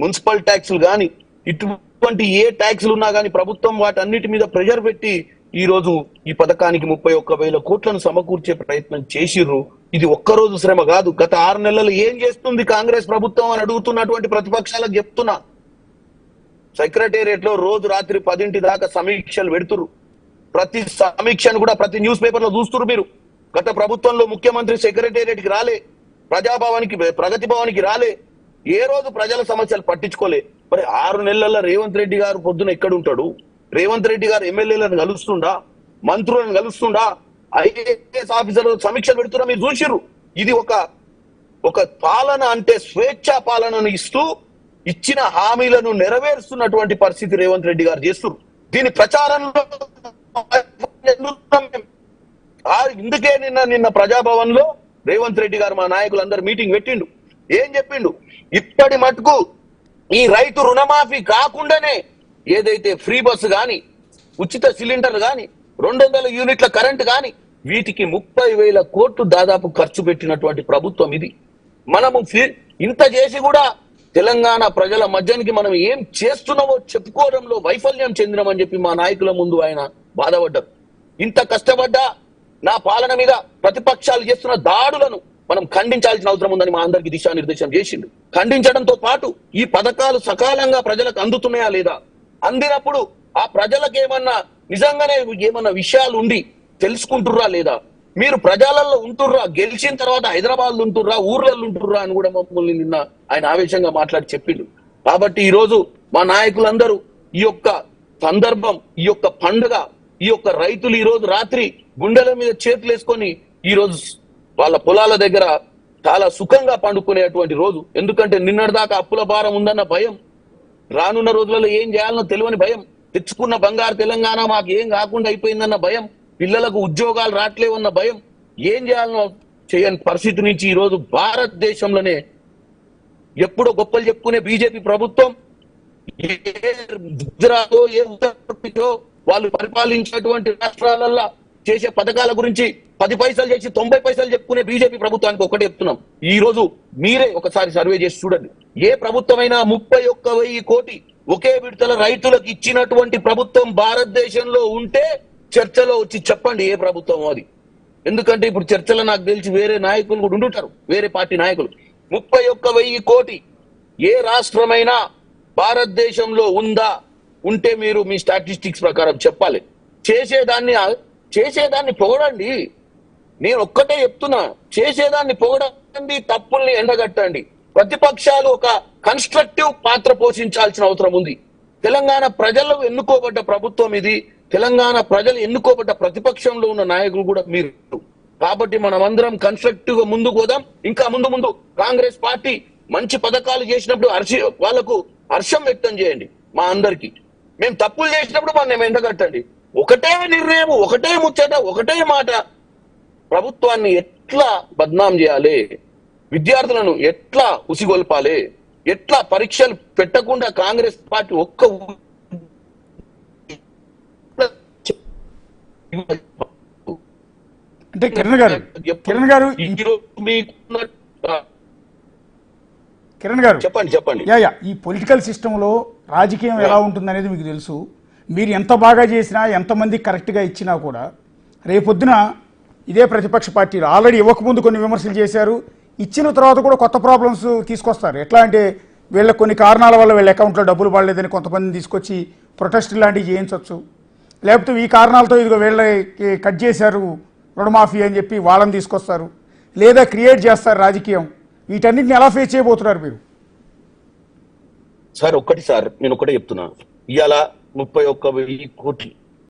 Municipal ట్యాక్సులు కానీ ఇటువంటి ఏ ట్యాక్సులు ఉన్నా కానీ ప్రభుత్వం వాటన్నిటి మీద ప్రెషర్ పెట్టి ఈ రోజు ఈ పథకానికి 31,000 కోట్లను సమకూర్చే ప్రయత్నం చేసిర్రు. ఇది ఒక్కరోజు శ్రమ కాదు. గత 6 నెలలు ఏం చేస్తుంది కాంగ్రెస్ ప్రభుత్వం అని అడుగుతున్నటువంటి ప్రతిపక్షాలకు చెప్తున్నా. సెక్రటేరియట్ లో రోజు రాత్రి 10 దాకా సమీక్షలు పెడుతురు. ప్రతి సమీక్షను కూడా ప్రతి న్యూస్ పేపర్ లో చూస్తున్నారు మీరు. గత ప్రభుత్వంలో ముఖ్యమంత్రి సెక్రటేరియట్ కి రాలే, ప్రగతి భవన్కి రాలే, ఏ రోజు ప్రజల సమస్యలు పట్టించుకోలే. మరి 6 నెలల్లో రేవంత్ రెడ్డి గారు పొద్దున ఎక్కడ ఉంటాడు? రేవంత్ రెడ్డి గారు ఎమ్మెల్యేలను కలుస్తుండా, మంత్రులను కలుస్తుండా, ఐఏఎస్ ఆఫీసర్లు సమీక్షలు పెడుతున్నా మీరు చూసిర్రు. ఇది ఒక పాలన అంటే స్వేచ్ఛా పాలనను ఇస్తూ ఇచ్చిన హామీలను నెరవేరుస్తున్నటువంటి పరిస్థితి రేవంత్ రెడ్డి గారు చేస్తున్నారు. దీని ప్రచారంలో ఇందుకే నిన్న ప్రజాభవన్ లో రేవంత్ రెడ్డి గారు మా నాయకులందరూ మీటింగ్ పెట్టిండు. ఏం చెప్పిండు? ఇప్పటి మటుకు ఈ రైతు రుణమాఫీ కాకుండానే ఏదైతే ఫ్రీ బస్సు గాని, ఉచిత సిలిండర్ గాని, 200 యూనిట్ల కరెంట్ గాని, వీటికి 30,000 కోట్లు దాదాపు ఖర్చు పెట్టినటువంటి ప్రభుత్వం ఇది. మనము ఇంత చేసి కూడా తెలంగాణ ప్రజల మధ్యానికి మనం ఏం చేస్తున్నామో చెప్పుకోవడంలో వైఫల్యం చెందినామని చెప్పి మా నాయకుల ముందు ఆయన బాధపడ్డారు. ఇంత కష్టపడ్డా నా పాలన మీద ప్రతిపక్షాలు చేస్తున్న దాడులను మనం ఖండించాల్సిన అవసరం ఉందని మా అందరికి దిశానిర్దేశం చేసిండు. ఖండించడంతో పాటు ఈ పథకాలు సకాలంగా ప్రజలకు అందుతున్నాయా లేదా, అందినప్పుడు ఆ ప్రజలకు నిజంగానే ఏమన్నా విషయాలు ఉండి తెలుసుకుంటుర్రా లేదా, మీరు ప్రజలలో ఉంటుర్రా, గెలిచిన తర్వాత హైదరాబాద్ ఉంటుర్రా, ఊర్లలో ఉంటుర్రా అని కూడా మమ్మల్ని నిన్న ఆయన ఆవేశంగా మాట్లాడి చెప్పిండు. కాబట్టి ఈ రోజు మా నాయకులందరూ ఈ యొక్క సందర్భం, ఈ యొక్క పండుగ, ఈ యొక్క రైతులు ఈ రోజు రాత్రి గుండెల మీద చేతులు వేసుకొని ఈ రోజు వాళ్ళ పొలాల దగ్గర చాలా సుఖంగా పండుకునేటువంటి రోజు. ఎందుకంటే నిన్నటిదాకా అప్పుల భారం ఉందన్న భయం, రానున్న రోజులలో ఏం చేయాలనో తెలియని భయం, తెచ్చుకున్న బంగారు తెలంగాణ మాకు ఏం కాకుండా అయిపోయిందన్న భయం, పిల్లలకు ఉద్యోగాలు రావట్లేవన్న భయం, ఏం చేయాలనో చేయని పరిస్థితి నుంచి ఈ రోజు భారతదేశంలోనే ఎప్పుడో గొప్పలు చెప్పుకునే బీజేపీ ప్రభుత్వం ఏ గుజరాతో ఏ ఉత్తరప్రదేశో వాళ్ళు పరిపాలించేటువంటి రాష్ట్రాలల్లో చేసే పథకాల గురించి 10 పైసలు చేసి 90 పైసలు చెప్పుకునే బీజేపీ ప్రభుత్వానికి ఒకటే చెప్తున్నాం. ఈ రోజు మీరే ఒకసారి సర్వే చేసి చూడండి. ఏ ప్రభుత్వమైనా 31,000 కోటి ఒకే విడతల రైతులకు ఇచ్చినటువంటి ప్రభుత్వం భారతదేశంలో ఉంటే చర్చలో వచ్చి చెప్పండి ఏ ప్రభుత్వం అది. ఎందుకంటే ఇప్పుడు చర్చలో నాకు తెలిసి వేరే నాయకులు కూడా ఉండుంటారు, వేరే పార్టీ నాయకులు. 31,000 కోటి ఏ రాష్ట్రమైనా భారతదేశంలో ఉందా? ఉంటే మీరు మీ స్టాటిస్టిక్స్ ప్రకారం చెప్పాలి. చేసేదాన్ని పొగడండి. నేను ఒక్కటే చెప్తున్నా, చేసేదాన్ని పొగడండి, తప్పుల్ని ఎండగట్టండి. ప్రతిపక్షాలు ఒక కన్స్ట్రక్టివ్ పాత్ర పోషించాల్సిన అవసరం ఉంది. తెలంగాణ ప్రజలు ఎన్నుకోబడ్డ ప్రభుత్వం ఇది. తెలంగాణ ప్రజలు ఎన్నుకోబడ్డ ప్రతిపక్షంలో ఉన్న నాయకులు కూడా మీరు. కాబట్టి మనం అందరం కన్స్ట్రక్టివ్ గా ముందుకు పోదాం. ఇంకా ముందు కాంగ్రెస్ పార్టీ మంచి పథకాలు చేసినప్పుడు వాళ్ళకు హర్షం వ్యక్తం చేయండి. మా అందరికి మేము తప్పులు చేసినప్పుడు మనం ఎండగట్టండి. ఒకటే నిర్ణయం, ఒకటే ముచ్చట, ఒకటే మాట. ప్రభుత్వాన్ని ఎట్లా బద్నాం చేయాలి, విద్యార్థులను ఎట్లా ఉసిగొల్పాలి, ఎట్లా పరీక్షలు పెట్టకుండా కాంగ్రెస్ పార్టీ అంటే కిరణ్ గారు చెప్పండి. ఈ పొలిటికల్ సిస్టంలో రాజకీయం ఎలా ఉంటుందనేది మీకు తెలుసు. మీరు ఎంత బాగా చేసినా, ఎంతమంది కరెక్ట్గా ఇచ్చినా కూడా రేపొద్దున ఇదే ప్రతిపక్ష పార్టీలు ఆల్రెడీ ఇవ్వకముందు కొన్ని విమర్శలు చేశారు, ఇచ్చిన తర్వాత కూడా కొత్త ప్రాబ్లమ్స్ తీసుకొస్తారు. ఎట్లా అంటే వీళ్ళకి కొన్ని కారణాల వల్ల వీళ్ళ అకౌంట్లో డబ్బులు పడలేదని కొంతమందిని తీసుకొచ్చి ప్రొటెస్ట్ లాంటివి చేయించవచ్చు. లేకపోతే ఈ కారణాలతో ఇదిగో వీళ్ళకి కట్ చేశారు రుణమాఫీ అని చెప్పి వాళ్ళని తీసుకొస్తారు, లేదా క్రియేట్ చేస్తారు రాజకీయం. వీటన్నిటిని ఎలా ఫేస్ చేయబోతున్నారు మీరు? సార్ నేను ఒకటే చెప్తున్నా, ఇవాళ 31,000 కోట్లు